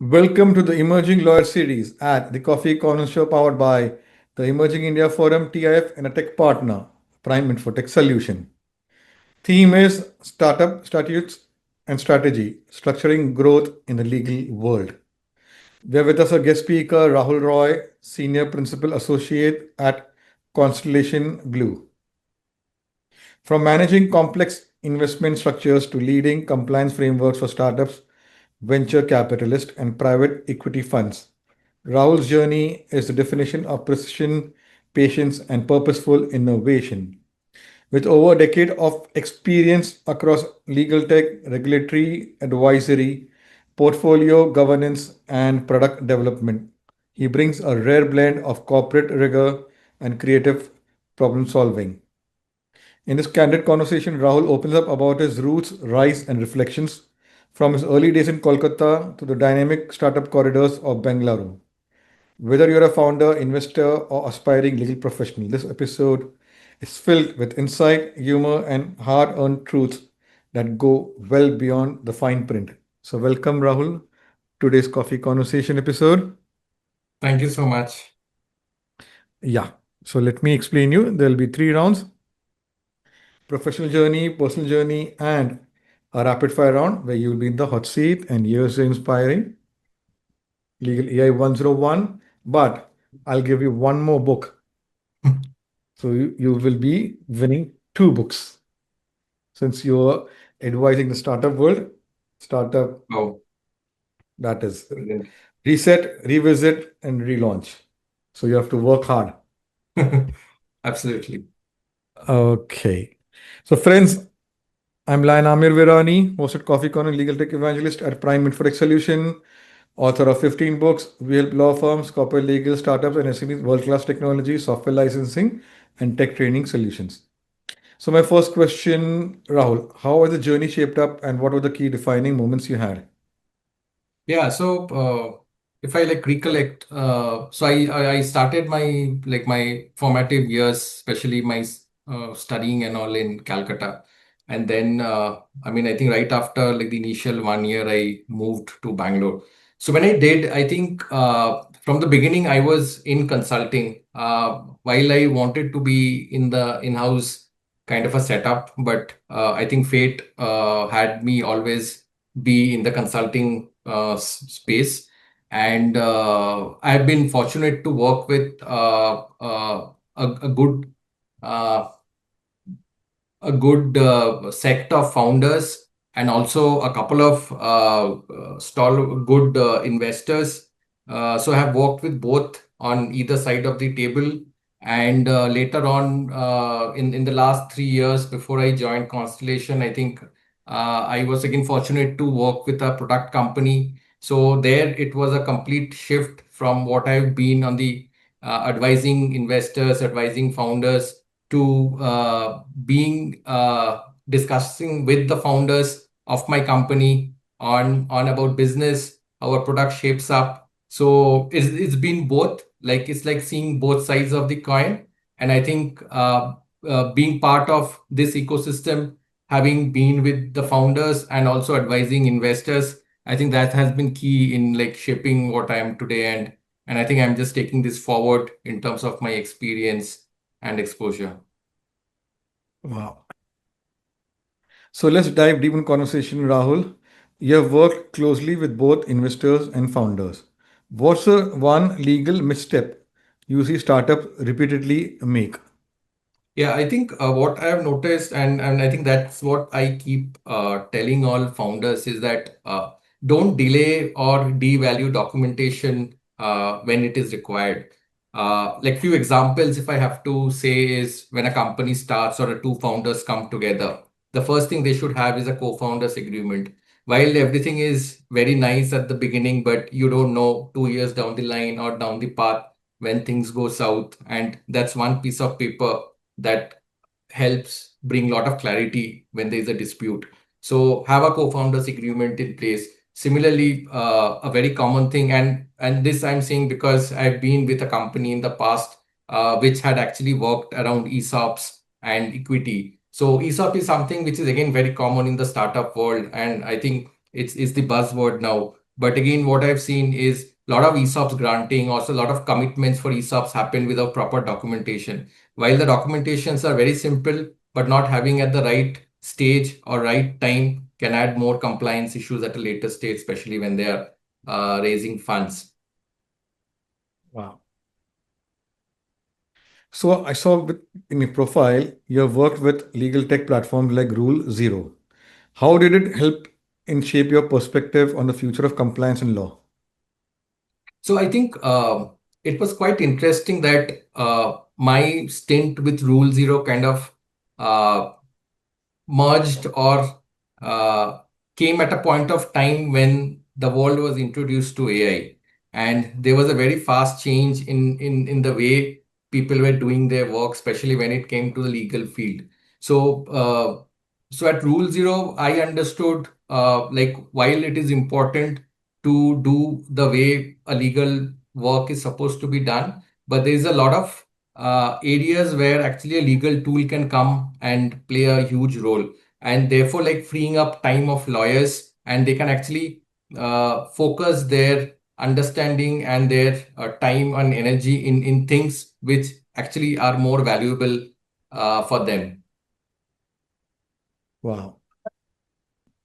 Welcome to the Emerging Lawyer series at the Coffee Corner Show powered by the Emerging India Forum TIF and a tech partner, Prime Infotech Solution. Theme is Startup Statutes and Strategy, Structuring Growth in the Legal World. We have with us a guest speaker, Rahul Roy, Senior Principal Associate at Constellation Blue. From managing complex investment structures to leading compliance frameworks for startups, venture capitalists, and private equity funds, Rahul's journey is the definition of precision, patience, and purposeful innovation. With over a decade of experience across legal tech, regulatory advisory, portfolio governance, and product development, he brings a rare blend of corporate rigor and creative problem solving. In this candid conversation, Rahul opens up about his roots, rise, and reflections from his early days in Kolkata to the dynamic startup corridors of Bengaluru. Whether you're a founder, investor, or aspiring legal professional, this episode is filled with insight, humor, and hard earned truths that go well beyond the fine print. So, welcome, Rahul, to today's Coffee Conversation episode. Thank you so much. Yeah, so let me explain you. There'll be three rounds: professional journey, personal journey, and a rapid fire round where you'll be in the hot seat and years inspiring Legal AI 101. But I'll give you one more book. So you will be winning two books since you're advising the startup world. Startup, Oh, that is brilliant. reset, revisit, and relaunch. So you have to work hard. Absolutely. Okay. So, friends, I'm Lion Amir Virani, host at Coffee Corner, legal tech evangelist at Prime Infotech Solution, author of 15 books. We help law firms, corporate legal startups, and SMEs world class technology, software licensing, and tech training solutions. So, my first question, Rahul, how has the journey shaped up and what were the key defining moments you had? Yeah, so if I recollect, so I started my formative years, especially my studying and all in Calcutta, and then I think right after the initial 1 year, I moved to Bangalore. So when I did, I think from the beginning I was in consulting. While I wanted to be in the in-house kind of a setup, but I think fate had me always be in the consulting space. And I've been fortunate to work with a good uh, sect of founders and also a couple of good investors. So I have worked with both on either side of the table. And later on, in the last 3 years before I joined Constellation, I think I was again fortunate to work with a product company. So there it was a complete shift from what I've been on the advising investors, advising founders to being discussing with the founders of my company on about business, how our product shapes up. So it's been both. It's like seeing both sides of the coin. And I think being part of this ecosystem, having been with the founders and also advising investors, I think that has been key in shaping what I am today. And I think I'm just taking this forward in terms of my experience and exposure. Wow. So, let's dive deep in conversation, Rahul. You have worked closely with both investors and founders. What's the one legal misstep you see startups repeatedly make? Yeah, I think what I have noticed, and I think that's what I keep telling all founders, is that don't delay or devalue documentation when it is required. Few examples, if I have to say, is when a company starts or two founders come together, the first thing they should have is a co-founders agreement. While everything is very nice at the beginning, but you don't know 2 years down the line or down the path when things go south, and that's one piece of paper that helps bring a lot of clarity when there is a dispute. So have a co-founders agreement in place. Similarly, a very common thing, and this I'm saying because I've been with a company in the past which had actually worked around ESOPs and equity. So ESOP is something which is again very common in the startup world, and I think it's the buzzword now. But again, what I've seen is a lot of ESOPs granting, also a lot of commitments for ESOPs happen without proper documentation. While the documentations are very simple, but not having at the right stage or right time can add more compliance issues at a later stage, especially when they are raising funds. Wow. So I saw in your profile, you have worked with legal tech platforms like Rule Zero. How did it help in shape your perspective on the future of compliance and law? So I think it was quite interesting that my stint with Rule Zero kind of uh, merged or uh, came at a point of time when the world was introduced to AI, and there was a very fast change in the way people were doing their work, especially when it came to the legal field. So so at Rule Zero, I understood like while it is important to do the way a legal work is supposed to be done, but there is a lot of areas where actually a legal tool can come and play a huge role, and therefore like freeing up time of lawyers, and they can actually focus their understanding and their time and energy in things which actually are more valuable for them. Wow.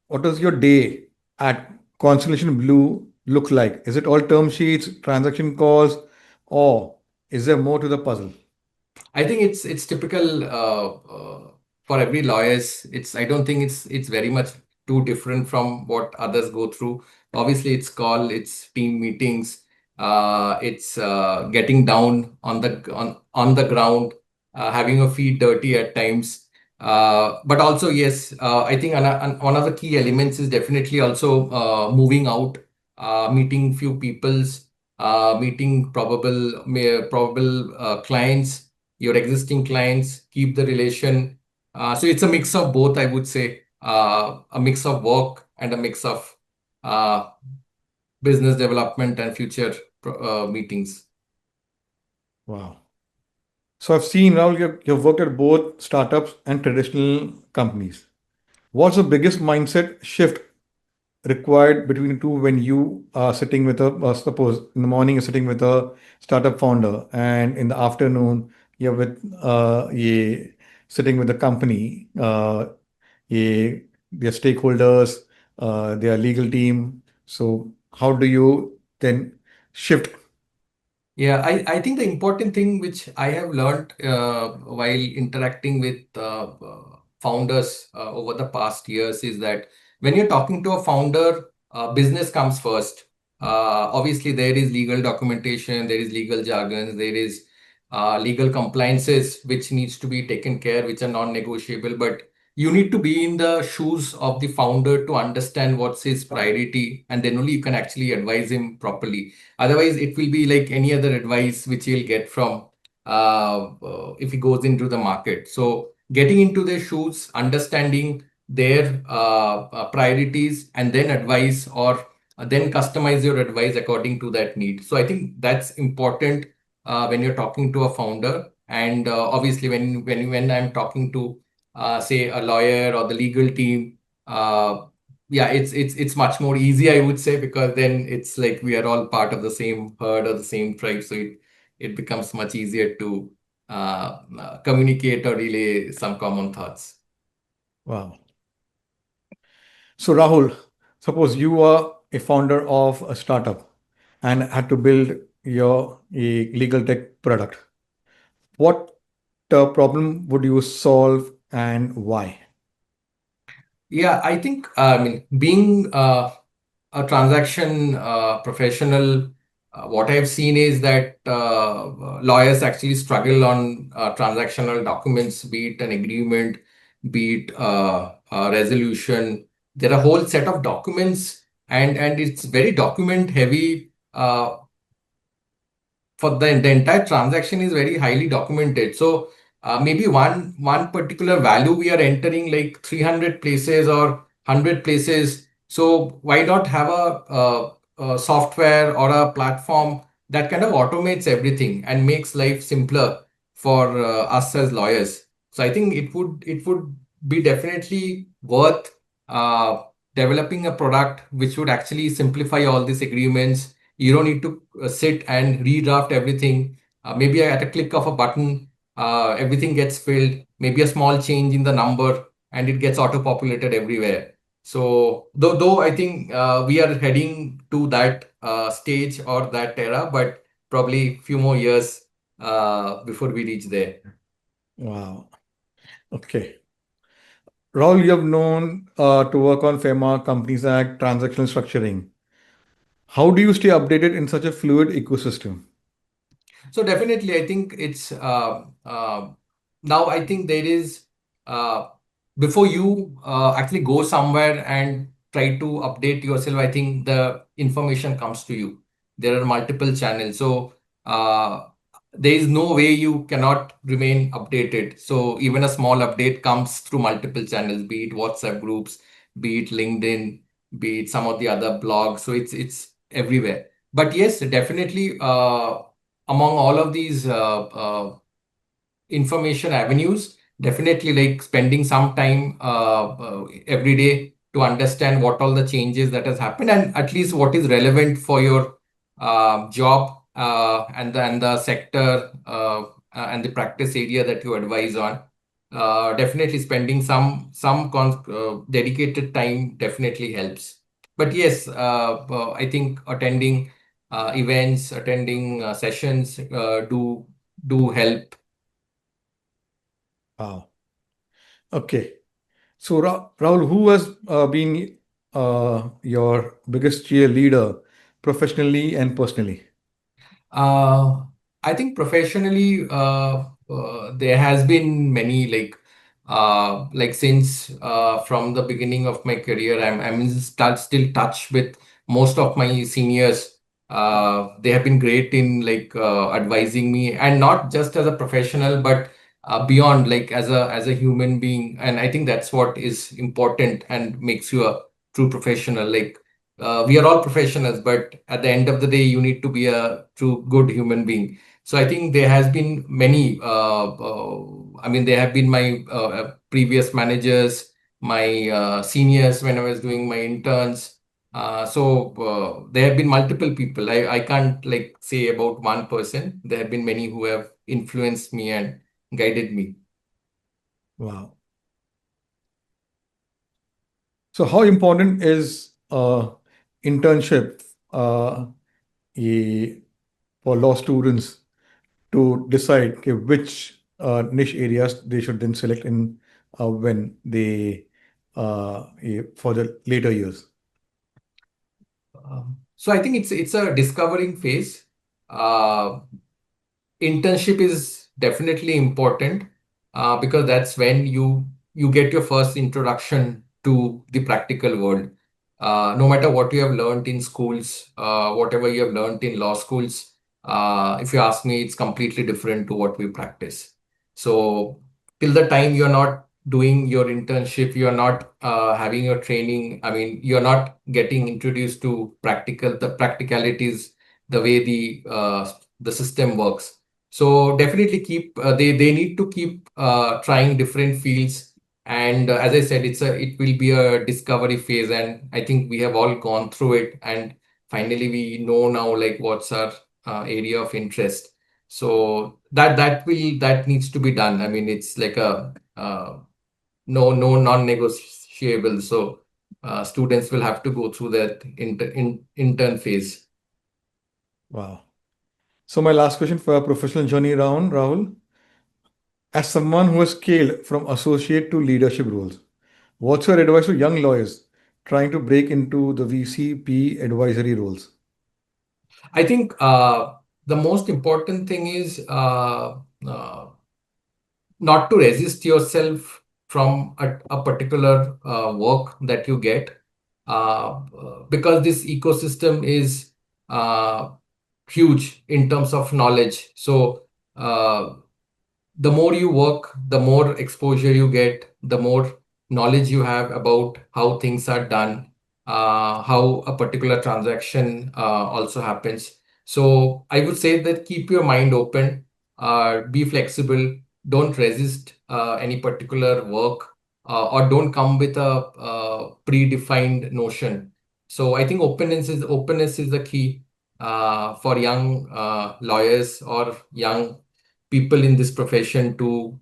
What does your day at Constellation Blue look like? Is it all term sheets, transaction calls, or is there more to the puzzle? I think it's typical for every lawyers. I don't think it's very much too different from what others go through. Obviously, it's call, it's team meetings, it's getting down on on the ground, having your feet dirty at times. But also, yes, I think one of the key elements is definitely also moving out, meeting few peoples, meeting probable clients, your existing clients, keep the relation. So it's a mix of both, I would say, a mix of work and a mix of uh, business development and future meetings. Wow. So I've seen now you've worked at both startups and traditional companies. What's the biggest mindset shift required between the two when you are sitting with suppose in the morning you're sitting with a startup founder and in the afternoon you're with sitting with the company, a, their stakeholders, their legal team. So how do you then shift? Yeah, I think the important thing which I have learned while interacting with founders over the past years is that when you're talking to a founder, business comes first. Obviously, there is legal documentation, there is legal jargons, there is legal compliances which needs to be taken care, which are non-negotiable. But you need to be in the shoes of the founder to understand what's his priority, and then only you can actually advise him properly. Otherwise, it will be like any other advice which he'll get from if he goes into the market. So, getting into their shoes, understanding their priorities, and then advise or then customize your advice according to that need. So, I think that's important when you're talking to a founder. And obviously, when I'm talking to say a lawyer or the legal team, yeah, it's much more easy, I would say, because then it's like we are all part of the same herd or the same tribe, so it becomes much easier to communicate or relay some common thoughts. Wow. So Rahul, suppose you are a founder of a startup and had to build your a legal tech product. What problem would you solve and why? Yeah, I think I mean being a transaction professional, what I've seen is that lawyers actually struggle on transactional documents, be it an agreement, be it a resolution. There are a whole set of documents, and it's very document heavy. For the entire transaction is very highly documented. So maybe one particular value we are entering like 300 places or 100 places. So why not have a software or a platform that kind of automates everything and makes life simpler for us as lawyers? So I think it would be definitely worth developing a product which would actually simplify all these agreements. You don't need to sit and redraft everything. Maybe at a click of a button, everything gets filled. Maybe a small change in the number and it gets auto-populated everywhere. So though I think we are heading to that stage or that era, but probably few more years before we reach there. Wow. Okay. Rahul, you have known to work on FEMA, Companies Act, transactional structuring. How do you stay updated in such a fluid ecosystem? So definitely, I think it's now. I think there is uh, before you actually go somewhere and try to update yourself. I think the information comes to you. There are multiple channels, so uh, there is no way you cannot remain updated. So even a small update comes through multiple channels, be it WhatsApp groups, be it LinkedIn, be it some of the other blogs. So it's everywhere. But yes, definitely. Among all of these information avenues, definitely like spending some time every day to understand what all the changes that has happened and at least what is relevant for your job and the sector and the practice area that you advise on. Definitely spending some dedicated time definitely helps. But yes, I think attending events, attending sessions do help. Wow. Okay. So, Rahul, who has been your biggest cheerleader professionally and personally? Uh, I think professionally, there has been many like since from the beginning of my career, I'm in still touch with most of my seniors. They have been great in advising me, and not just as a professional, but beyond like as a human being. And I think that's what is important and makes you a true professional. Like we are all professionals, but at the end of the day, you need to be a true good human being. So I think there has been many. I mean, there have been my previous managers, my seniors when I was doing my interns. There have been multiple people. I can't like say about one person. There have been many who have influenced me and guided me. Wow. So, how important is internship uh, eh, for law students to decide okay, which niche areas they should then select in when they for the later years? So I think it's a discovering phase. Uh, Internship is definitely important because that's when you get your first introduction to the practical world. No matter what you have learned in schools, whatever you have learned in law schools, if you ask me, it's completely different to what we practice. So till the time you're not doing your internship, you're not having your training. I mean, you're not getting introduced to the practicalities, the way the system works. So definitely keep they need to keep trying different fields. And as I said, it will be a discovery phase, and I think we have all gone through it. And finally, we know now like what's our area of interest. So that needs to be done. I mean, it's like a no non-negotiable. So students will have to go through that intern phase. Wow. So, my last question for our professional journey round, Rahul. As someone who has scaled from associate to leadership roles, what's your advice to young lawyers trying to break into the VCP advisory roles? I think the most important thing is uh, not to resist yourself from a particular work that you get because this ecosystem is uh, huge in terms of knowledge. So uh, the more you work, the more exposure you get, the more knowledge you have about how things are done, how a particular transaction also happens. So I would say that keep your mind open, be flexible, don't resist any particular work, or don't come with predefined notion. So I think openness is the key for young lawyers or young people in this profession to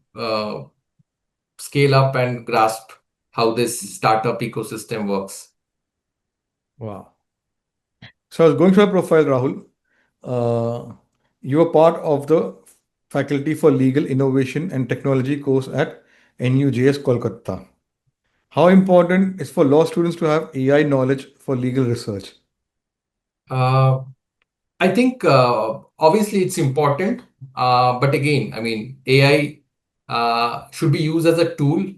scale up and grasp how this startup ecosystem works. Wow. So I was going through your profile, Rahul. You are part of the Faculty for Legal Innovation and Technology course at NUJS Kolkata. How important is for law students to have AI knowledge for legal research? Uh, I think obviously it's important, but again, I mean, AI should be used as a tool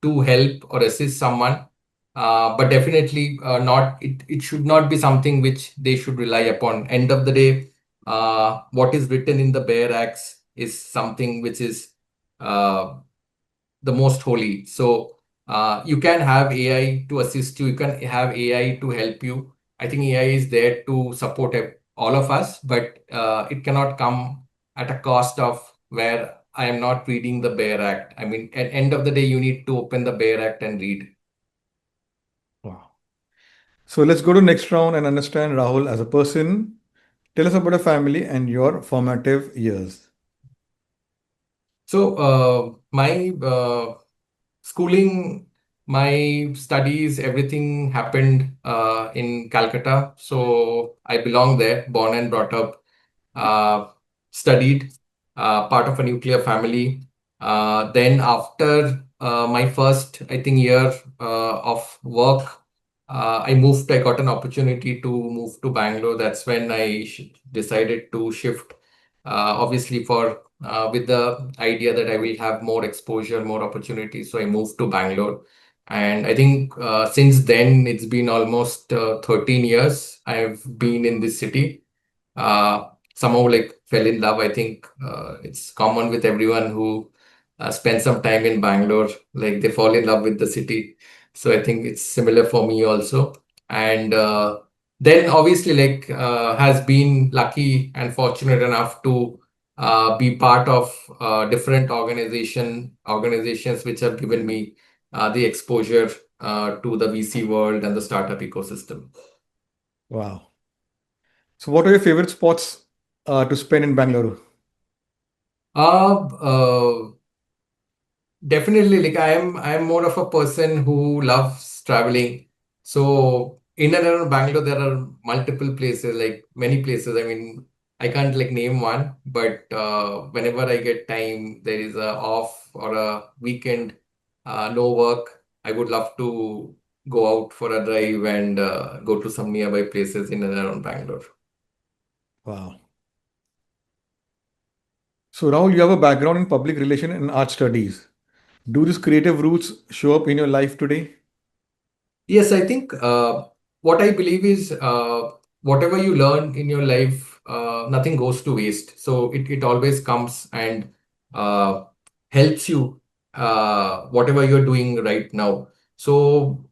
to help or assist someone, but definitely not. It should not be something which they should rely upon. End of the day, what is written in the bare acts is something which is uh, the most holy. So you can have AI to assist you. You can have AI to help you. I think AI is there to support all of us, but it cannot come at a cost of where I am not reading the bare act. I mean, at end of the day, you need to open the bare act and read. Wow. So let's go to next round and understand Rahul as a person. Tell us about your family and your formative years. So my schooling, my studies, everything happened in Calcutta. So I belong there, born and brought up, uh, studied, part of a nuclear family. Then after my first, I think, year of work, I got an opportunity to move to Bangalore. That's when I decided to shift, obviously for with the idea that I will have more exposure, more opportunities. So I moved to Bangalore. And I think since then, it's been almost 13 years I've been in this city. Uh, Somehow like fell in love. I think it's common with everyone who spend some time in Bangalore, like they fall in love with the city. So I think it's similar for me also. And then obviously like has been lucky and fortunate enough to be part of different organizations which have given me the exposure to the VC world and the startup ecosystem. Wow. So what are your favorite spots to spend in Bangalore? Uh, uh, Definitely, like I am more of a person who loves traveling. So in and around Bangalore, there are multiple places, like many places. I mean, I can't like name one, but whenever I get time, there is a off or a weekend, no work, I would love to go out for a drive and go to some nearby places in and around Bangalore. Wow. So Rahul, you have a background in public relation and art studies. Do these creative roots show up in your life today? Yes, I think what I believe is whatever you learn in your life, nothing goes to waste. So it always comes and uh, helps you whatever you're doing right now. So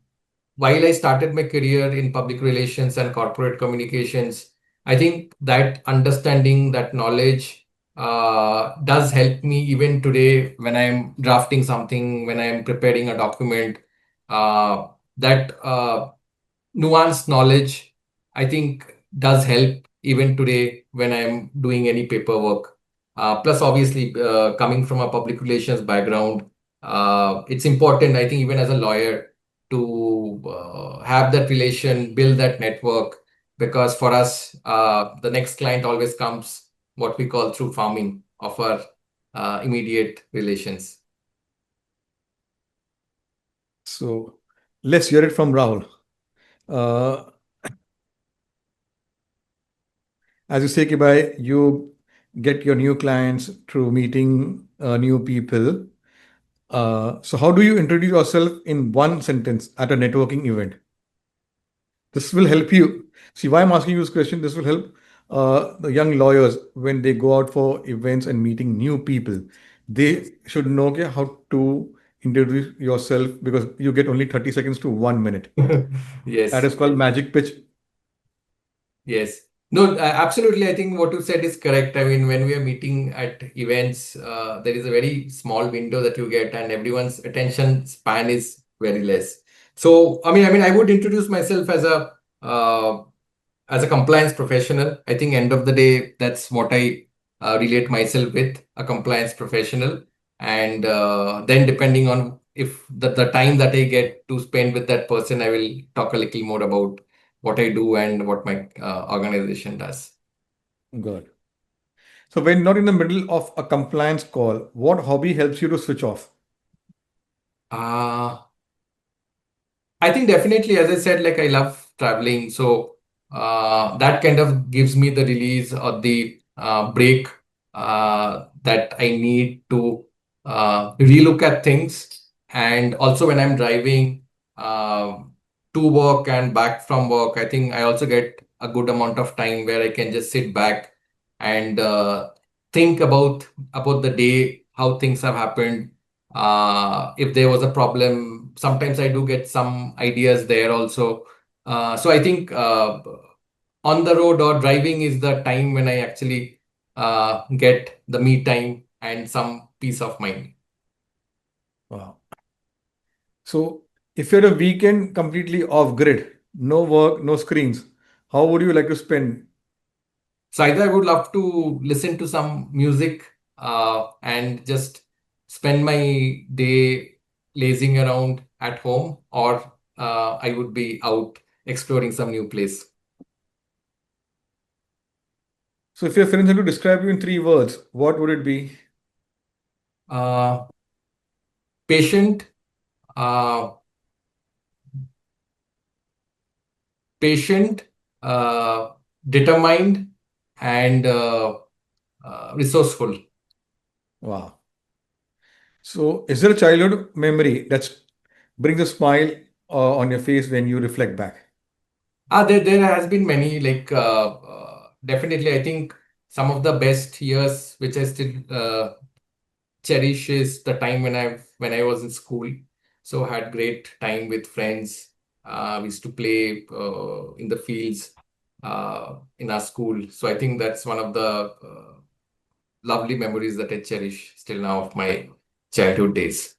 while I started my career in public relations and corporate communications, I think that understanding, that knowledge does help me even today when I'm drafting something, when I'm preparing a document. That nuanced knowledge, I think, does help even today when I'm doing any paperwork. Plus, obviously, coming from a public relations background, it's important, I think, even as a lawyer, to have that relation, build that network, because for us, the next client always comes what we call through farming of our immediate relations. So let's hear it from Rahul. Uh, as you say, Kibai, you get your new clients through meeting new people. So how do you introduce yourself in one sentence at a networking event? This will help you. See why I'm asking you this question. This will help the young lawyers when they go out for events and meeting new people. They should know okay, how to introduce yourself because you get only 30 seconds to 1 minute. That Yes. is called magic pitch. Yes. No, absolutely. I think what you said is correct. I mean, when we are meeting at events, there is a very small window that you get, and everyone's attention span is very less. So, I would introduce myself as a compliance professional. I think end of the day, that's what I relate myself with, a compliance professional. And then depending on if the time that I get to spend with that person, I will talk a little more about what I do and what my organization does. Good. So when not in the middle of a compliance call, what hobby helps you to switch off? Uh, I think definitely, as I said, like I love traveling. So that kind of gives me the release or the break that I need to relook at things. And also when I'm driving uh, to work and back from work, I think I also get a good amount of time where I can just sit back and think about the day, how things have happened, if there was a problem. Sometimes I do get some ideas there also. So I think on the road or driving is the time when I actually get the me time and some peace of mind. Wow. So if you're a weekend completely off grid, no work, no screens, how would you like to spend? So either I would love to listen to some music and just spend my day lazing around at home, or I would be out exploring some new place. So if your friends had to describe you in three words, what would it be? Uh, Patient, uh, patient, uh, determined, and resourceful. Wow. So is there a childhood memory that brings a smile on your face when you reflect back? There has been many, like definitely, I think some of the best years which I still cherish is the time when I was in school. So had great time with friends. We used to play in the fields in our school. So I think that's one of the lovely memories that I cherish still now of my childhood days.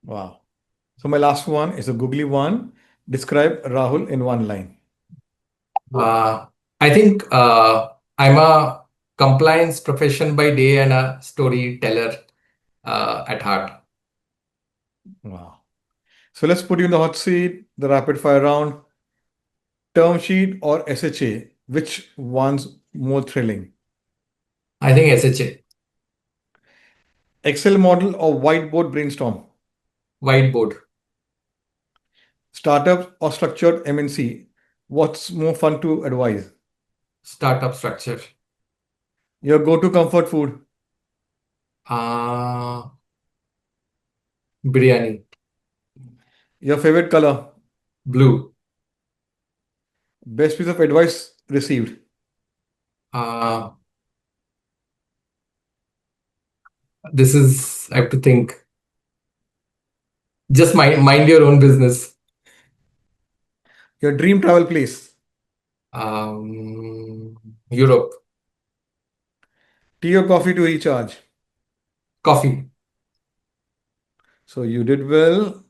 Wow. So my last one is a googly one. Describe Rahul in one line. Uh, I think I'm a compliance profession by day and a storyteller at heart. Wow. So let's put you in the hot seat, the rapid fire round. Term sheet or SHA? Which one's more thrilling? I think SHA, Excel model or whiteboard brainstorm? whiteboard, Startup or structured MNC? What's more fun to advise? startup structure, Your go-to comfort food? uh, biryani, Your favorite color? blue. Best piece of advice received? Uh, this is, I have to think, just mind your own business. Your dream travel place? Europe, Tea or coffee to recharge? coffee. So you did well.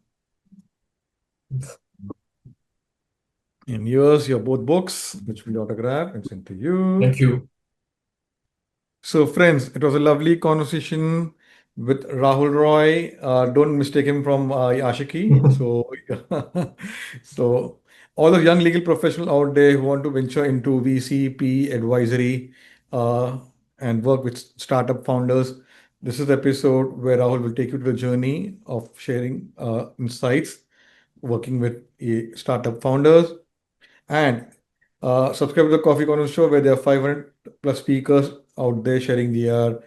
And here's your both books, which we'll autograph and send to you. Thank you. So, friends, it was a lovely conversation with Rahul Roy. Don't mistake him from Ashiki. So, so all the young legal professionals out there who want to venture into VCP advisory uh, and work with startup founders, this is the episode where Rahul will take you to the journey of sharing insights, working with startup founders, and subscribe to the Coffee Corner Show where there are 500 plus speakers out there sharing their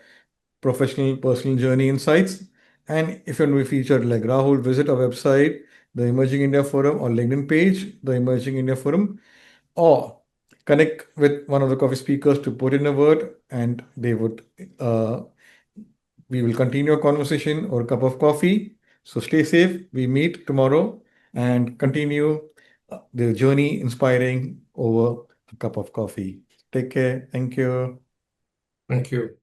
professional, personal journey insights. And if you want to be featured like Rahul, visit our website, the Emerging India Forum, or LinkedIn page, the Emerging India Forum, or connect with one of the coffee speakers to put in a word, and they would. We will continue a conversation or a cup of coffee. So stay safe. We meet tomorrow and continue the journey inspiring over a cup of coffee. Take care. Thank you. Thank you.